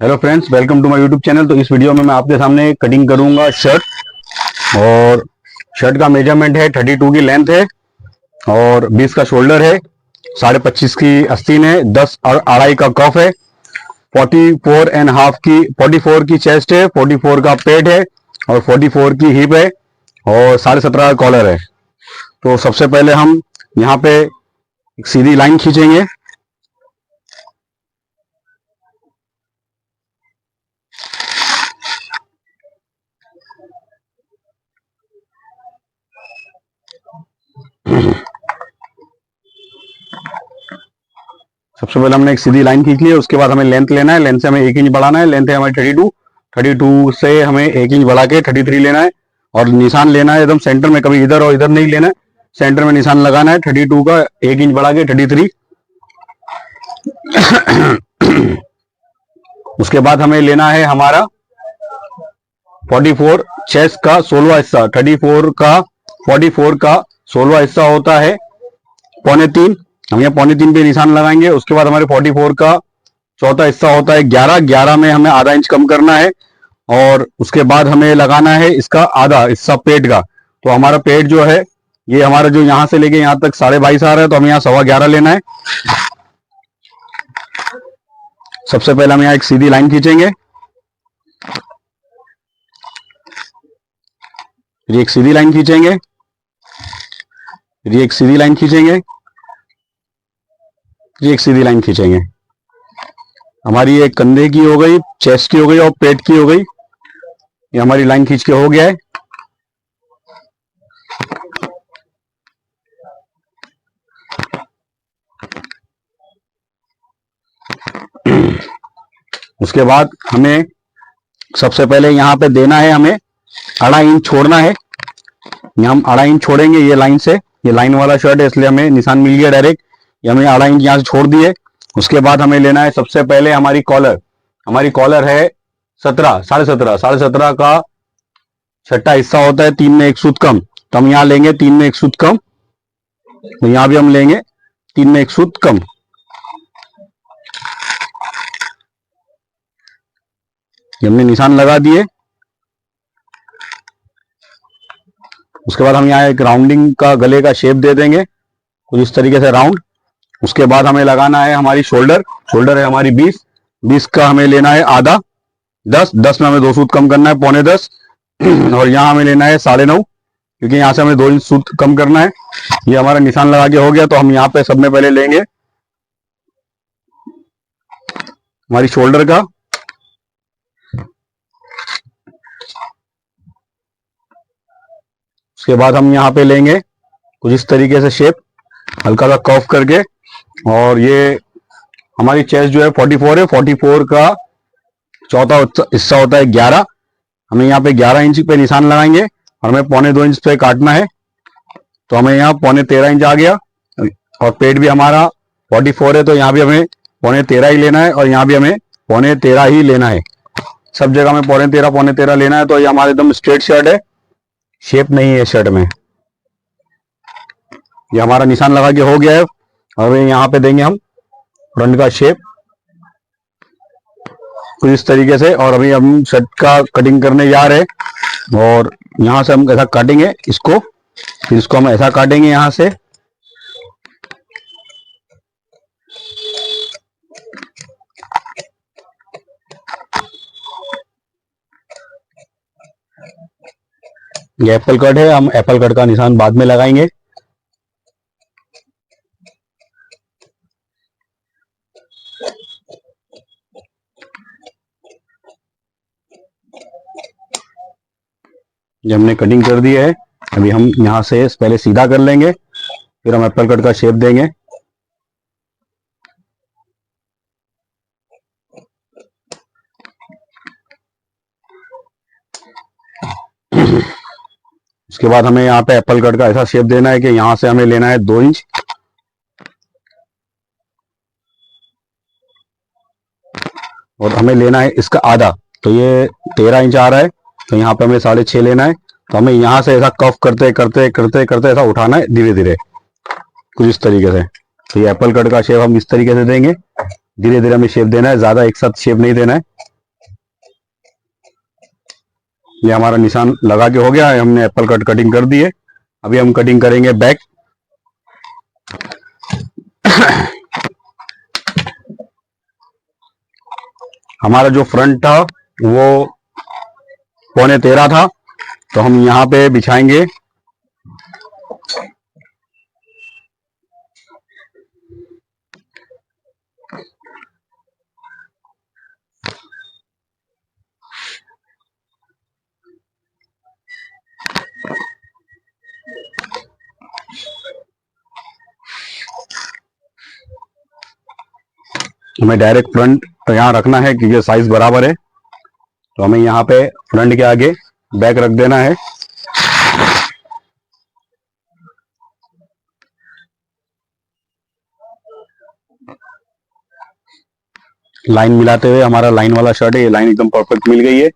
Hello friends, welcome to my YouTube channel. तो इस video में मैं आपके सामने कटिंग करूंगा शर्ट। और शर्ट का मेजरमेंट है 32 की लेंथ है और 20 का शोल्डर है, 25.5 की आस्तीन है, 10 और अढ़ाई का कफ है, 44 की चेस्ट है, 44 का पेट है और 44 की हिप है और 17.5 का कॉलर है। तो सबसे पहले हम यहाँ पे एक सीधी लाइन खींचेंगे। सबसे पहले हमने एक सीधी लाइन खींच ली है। उसके बाद हमें लेंथ लेना है। लेंथ से हमें 1 इंच बढ़ाना है। लेंथ है हमारी 32 से हमें 1 इंच बढ़ा के 33 लेना है और निशान लेना है एकदम सेंटर में, कभी इधर और इधर नहीं लेना है, सेंटर में निशान लगाना है। 32 का 1 इंच बढ़ा के 33। उसके बाद हमें लेना है हमारा 44 चेस्ट का 16वां हिस्सा। 44 का 16वां हिस्सा होता है 3.25। हम यहाँ 3.25 पे निशान लगाएंगे। उसके बाद हमारे 44 का चौथा हिस्सा होता है 11 में हमें आधा इंच कम करना है और उसके बाद हमें लगाना है इसका आधा हिस्सा पेट का। तो हमारा पेट जो है ये हमारा जो यहाँ से लेके यहाँ तक 22.5 आ रहा है, तो हमें यहाँ 11.25 लेना है। सबसे पहले हम यहाँ एक सीधी लाइन खींचेंगे। ये एक सीधी लाइन खींचेंगे, ये एक सीधी लाइन खींचेंगे, ये एक सीधी लाइन खींचेंगे। हमारी ये कंधे की हो गई, चेस्ट की हो गई और पेट की हो गई। ये हमारी लाइन खींच के हो गया है। उसके बाद हमें सबसे पहले यहाँ पे देना है, हमें 2.5 इंच छोड़ना है। यहाँ हम 2.5 इंच छोड़ेंगे ये लाइन से। ये लाइन वाला शर्ट है इसलिए हमें निशान मिल गया डायरेक्ट। ये हमें 2.5 इंच यहाँ से छोड़ दिए। उसके बाद हमें लेना है सबसे पहले हमारी कॉलर। हमारी कॉलर है 17.5 का छठा हिस्सा होता है 3 में 1 सूत कम। तो हम यहाँ लेंगे 3 में 1 सूत कम। तो यहाँ भी हम लेंगे 3 में 1 सूत कम। हमने निशान लगा दिए। उसके बाद हम यहाँ एक राउंडिंग का गले का शेप दे देंगे कुछ इस तरीके से राउंड। उसके बाद हमें लगाना है हमारी शोल्डर। शोल्डर है हमारी 20 का हमें लेना है आधा 10 में हमें 2 सूत कम करना है 9.25। और यहाँ हमें लेना है 9.5 क्योंकि यहाँ से हमें 2 इंच सूत कम करना है। ये हमारा निशान लगा के हो गया। तो हम यहाँ पे सब में पहले लेंगे हमारी शोल्डर का। उसके बाद हम यहाँ पे लेंगे कुछ इस तरीके से शेप, हल्का सा कर्व करके। और ये हमारी चेस्ट जो है 44 है। 44 का चौथा हिस्सा होता है 11। हमें यहाँ पे 11 इंच पे निशान लगाएंगे और हमें 2.25 इंच पे काटना है। तो हमें यहाँ 13.25 इंच आ गया। और पेट भी हमारा 44 है तो यहाँ भी हमें 13.25 ही लेना है और यहाँ भी हमें 13.25 ही लेना है। सब जगह में 13.25 लेना है। तो ये हमारा एकदम स्ट्रेट शर्ट है, शेप नहीं है शर्ट में। ये हमारा निशान लगा के हो गया है। अब यहाँ पे देंगे हम फ्रंट का शेप कुछ इस तरीके से। और अभी हम शर्ट का कटिंग करने जा रहे हैं और यहाँ से हम ऐसा काटेंगे इसको, फिर इसको हम ऐसा काटेंगे यहाँ से। ये एप्पल कट है, हम एप्पल कट का निशान बाद में लगाएंगे। ये हमने कटिंग कर दी है। अभी हम यहाँ से पहले सीधा कर लेंगे, फिर हम एप्पल कट का शेप देंगे। उसके बाद हमें यहाँ पे एप्पल कट का ऐसा शेप देना है कि यहाँ से हमें लेना है 2 इंच और हमें लेना है इसका आधा। तो ये 13 इंच आ रहा है तो यहाँ पे हमें 6.5 लेना है। तो हमें यहाँ से ऐसा कफ करते करते करते करते ऐसा उठाना है धीरे धीरे कुछ इस तरीके से। तो ये एप्पल कट का शेप हम इस तरीके से देंगे। धीरे धीरे हमें शेप देना है, ज्यादा एक साथ शेप नहीं देना है। ये हमारा निशान लगा के हो गया है, हमने एप्पल कट कटिंग कर दी है। अभी हम कटिंग करेंगे बैक। हमारा जो फ्रंट था वो 13.25 था, तो हम यहाँ पे बिछाएंगे हमें डायरेक्ट फ्रंट यहाँ रखना है क्योंकि साइज बराबर है, तो हमें यहाँ पे फ्रंट के आगे बैक रख देना है। लाइन मिलाते हुए, हमारा लाइन वाला शर्ट है, ये लाइन एकदम परफेक्ट मिल गई है।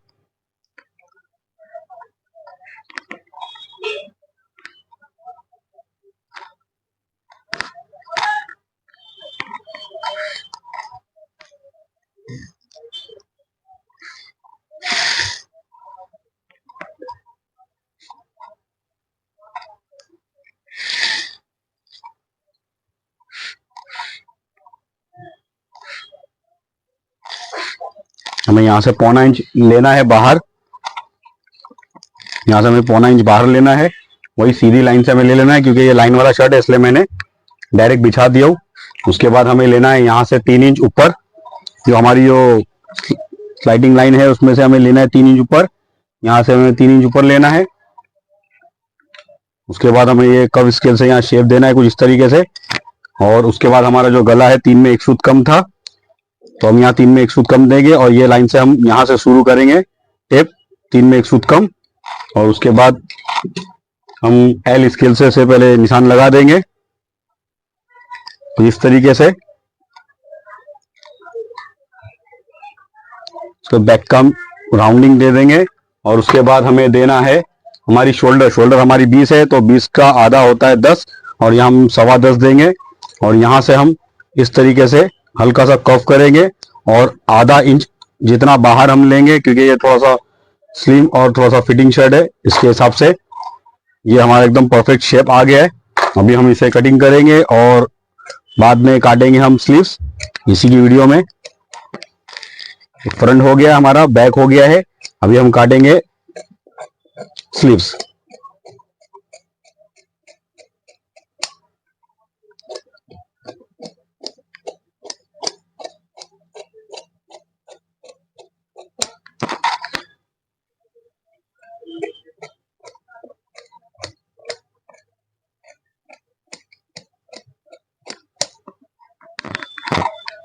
हमें यहाँ से 0.25 इंच लेना है बाहर, यहाँ से हमें 0.25 इंच बाहर लेना है, वही सीधी लाइन से हमें ले लेना है क्योंकि ये लाइन वाला शर्ट है इसलिए मैंने डायरेक्ट बिछा दिया हूँ। उसके बाद हमें लेना है यहाँ से 3 इंच ऊपर, जो हमारी जो स्लाइडिंग लाइन है उसमें से हमें लेना है 3 इंच ऊपर, यहाँ से हमें 3 इंच ऊपर लेना है। उसके बाद हमें ये कर्व स्केल से यहाँ शेप देना है कुछ इस तरीके से, और उसके बाद हमारा जो गला है 3 में 1 सूत कम था, तो हम यहाँ 3 में 1 सूत कम देंगे और ये लाइन से हम यहाँ से शुरू करेंगे टेप 3 में 1 सूत कम, और उसके बाद हम एल स्केल से पहले निशान लगा देंगे तो इस तरीके से। उसको बैक का राउंडिंग दे देंगे, और उसके बाद हमें देना है हमारी शोल्डर हमारी 20 है, तो 20 का आधा होता है 10, और यहाँ हम 10.25 देंगे, और यहाँ से हम इस तरीके से हल्का सा कफ करेंगे और आधा इंच जितना बाहर हम लेंगे, क्योंकि ये थोड़ा सा स्लिम और थोड़ा सा फिटिंग शर्ट है, इसके हिसाब से ये हमारा एकदम परफेक्ट शेप आ गया है। अभी हम इसे कटिंग करेंगे और बाद में काटेंगे हम स्लीव्स इसी की वीडियो में। फ्रंट हो गया हमारा, बैक हो गया है, अभी हम काटेंगे स्लीव्स।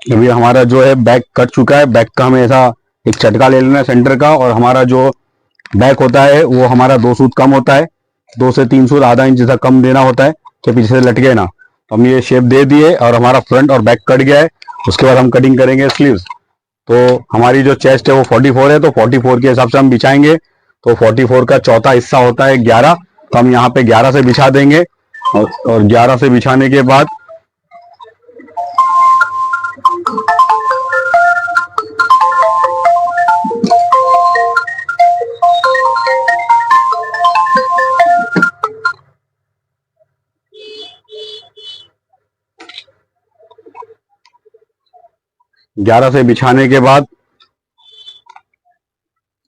अभी हमारा जो है बैक कट चुका है, बैक का हमें ऐसा एक चटका ले लेना है सेंटर का, और हमारा जो बैक होता है वो हमारा 2 सूत कम होता है, 2 से 3 सूत आधा इंच जैसा कम देना होता है कि पीछे से लटके ना। तो हम ये शेप दे दिए और हमारा फ्रंट और बैक कट गया है। उसके बाद हम कटिंग करेंगे स्लीव्स। तो हमारी जो चेस्ट है वो 44 है, तो 44 के हिसाब से हम बिछाएंगे, तो 44 का चौथा हिस्सा होता है 11, तो हम यहाँ पे 11 से बिछा देंगे, और 11 से बिछाने के बाद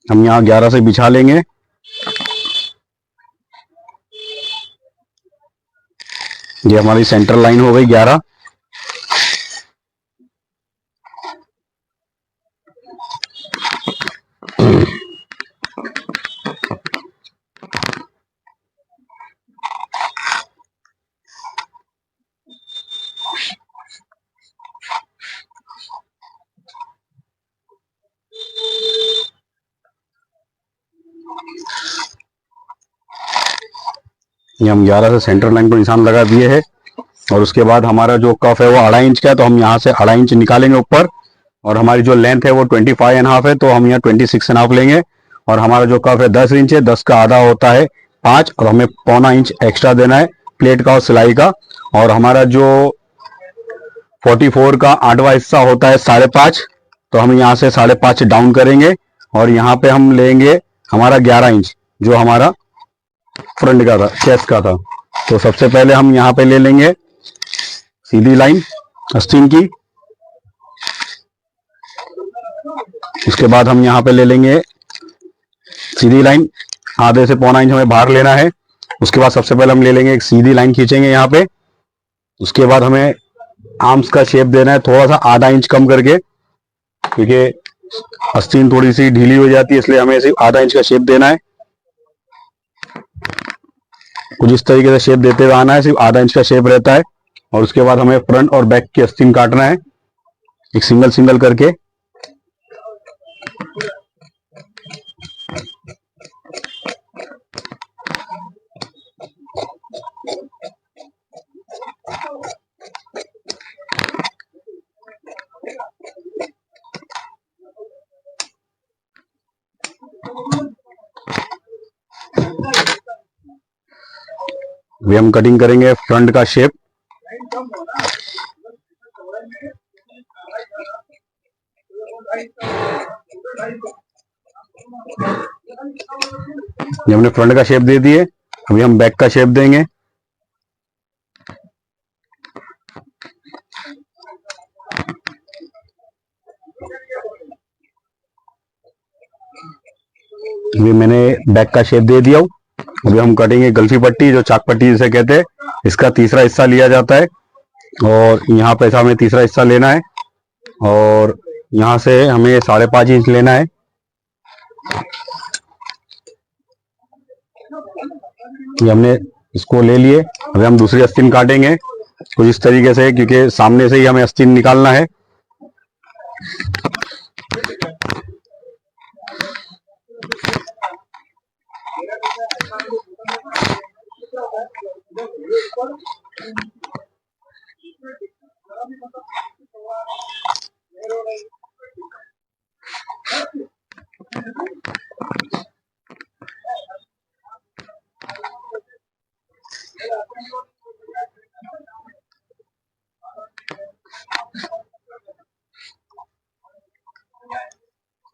हम यहाँ 11 से बिछा लेंगे। ये हमारी सेंटर लाइन हो गई 11। ये हम 11 से सेंटर लाइन पर निशान लगा दिए है, और उसके बाद हमारा जो कफ है वो 2.5 इंच का है, तो हम यहाँ से 2.5 इंच निकालेंगे ऊपर, और हमारी जो लेंथ है वो 25.5 है, तो हम यहाँ 26.5 लेंगे, और हमारा जो कफ है 10 इंच है, 10 का आधा होता है 5, और हमें 0.25 इंच एक्स्ट्रा देना है प्लेट का और सिलाई का। और हमारा जो 44 का 8वां हिस्सा होता है 5.5, तो हम यहाँ से 5.5 डाउन करेंगे, और यहाँ पे हम लेंगे हमारा 11 इंच जो हमारा फ्रंट का था, चेस्ट का था। तो सबसे पहले हम यहाँ पे ले लेंगे सीधी लाइन आस्तीन की। उसके बाद हम यहाँ पे ले लेंगे सीधी लाइन, आधे से पौना इंच हमें बाहर लेना है। उसके बाद सबसे पहले हम ले लेंगे एक सीधी लाइन खींचेंगे यहाँ पे। उसके बाद हमें आर्म्स का शेप देना है थोड़ा सा आधा इंच कम करके, क्योंकि आस्तीन थोड़ी सी ढीली हो जाती है, इसलिए हमें सिर्फ आधा इंच का शेप देना है। कुछ इस तरीके से शेप देते हुए आना है, सिर्फ आधा इंच का शेप रहता है। और उसके बाद हमें फ्रंट और बैक की आस्तीन काटना है एक सिंगल सिंगल करके। अभी हम कटिंग करेंगे फ्रंट का शेप। ये हमने फ्रंट का शेप दे दिए, अभी हम बैक का शेप देंगे। अभी मैंने बैक का शेप दे दिया। अभी हम कटेंगे गल्फी पट्टी, जो चाक पट्टी जिसे कहते हैं। इसका तीसरा हिस्सा लिया जाता है और यहाँ पे हमें तीसरा हिस्सा लेना है और यहाँ से हमें 5.5 इंच लेना है। ये हमने इसको ले लिए। अभी हम दूसरी आस्तीन काटेंगे कुछ इस तरीके से, क्योंकि सामने से ही हमें आस्तीन निकालना है।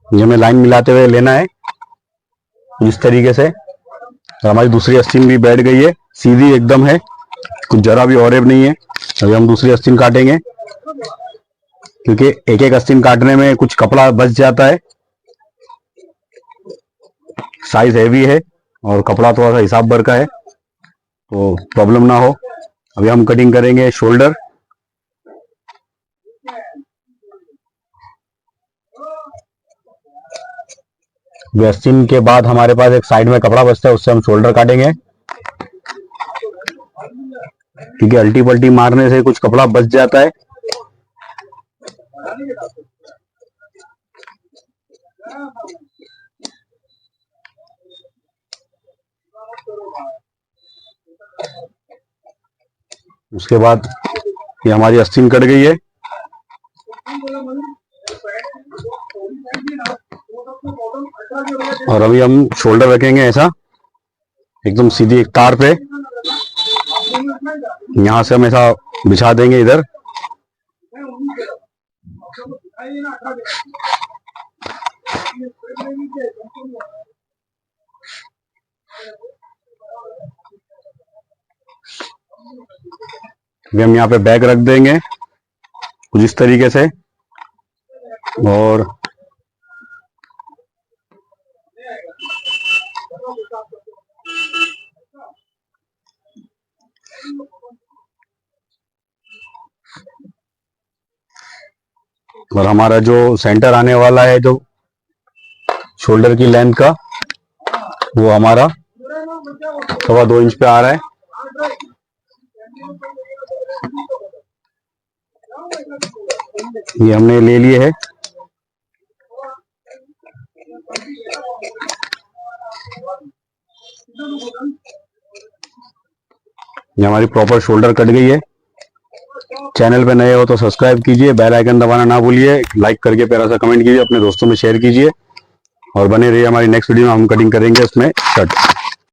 ये हमें लाइन मिलाते हुए लेना है इस तरीके से। तो हमारी दूसरी आस्तीन भी बैठ गई है, सीधी एकदम है, कुछ जरा भी ऑरेब नहीं है। अभी हम दूसरी आस्तीन काटेंगे, क्योंकि एक एक आस्तीन काटने में कुछ कपड़ा बच जाता है। साइज हैवी है और कपड़ा थोड़ा सा हिसाब भर का है, तो प्रॉब्लम ना हो। अभी हम कटिंग करेंगे शोल्डर। आस्तीन के बाद हमारे पास एक साइड में कपड़ा बचता है, उससे हम शोल्डर काटेंगे, क्योंकि अल्टी पल्टी मारने से कुछ कपड़ा बच जाता है। उसके बाद ये हमारी आस्तीन कट गई है। और अभी हम शोल्डर रखेंगे ऐसा एकदम सीधी एक तार पे। यहां से हम ऐसा बिछा देंगे इधर। अभी हम यहाँ पे बैग रख देंगे कुछ इस तरीके से। और हमारा जो सेंटर आने वाला है जो शोल्डर की लेंथ का, वो हमारा 2.25 इंच पे आ रहा है। ये हमने ले लिए है। ये हमारी प्रॉपर शोल्डर कट गई है। चैनल पे नए हो तो सब्सक्राइब कीजिए, बेल आइकन दबाना ना भूलिए, लाइक करके प्यारा सा कमेंट कीजिए, अपने दोस्तों में शेयर कीजिए और बने रहिए। हमारी नेक्स्ट वीडियो में हम कटिंग करेंगे उसमें शर्ट।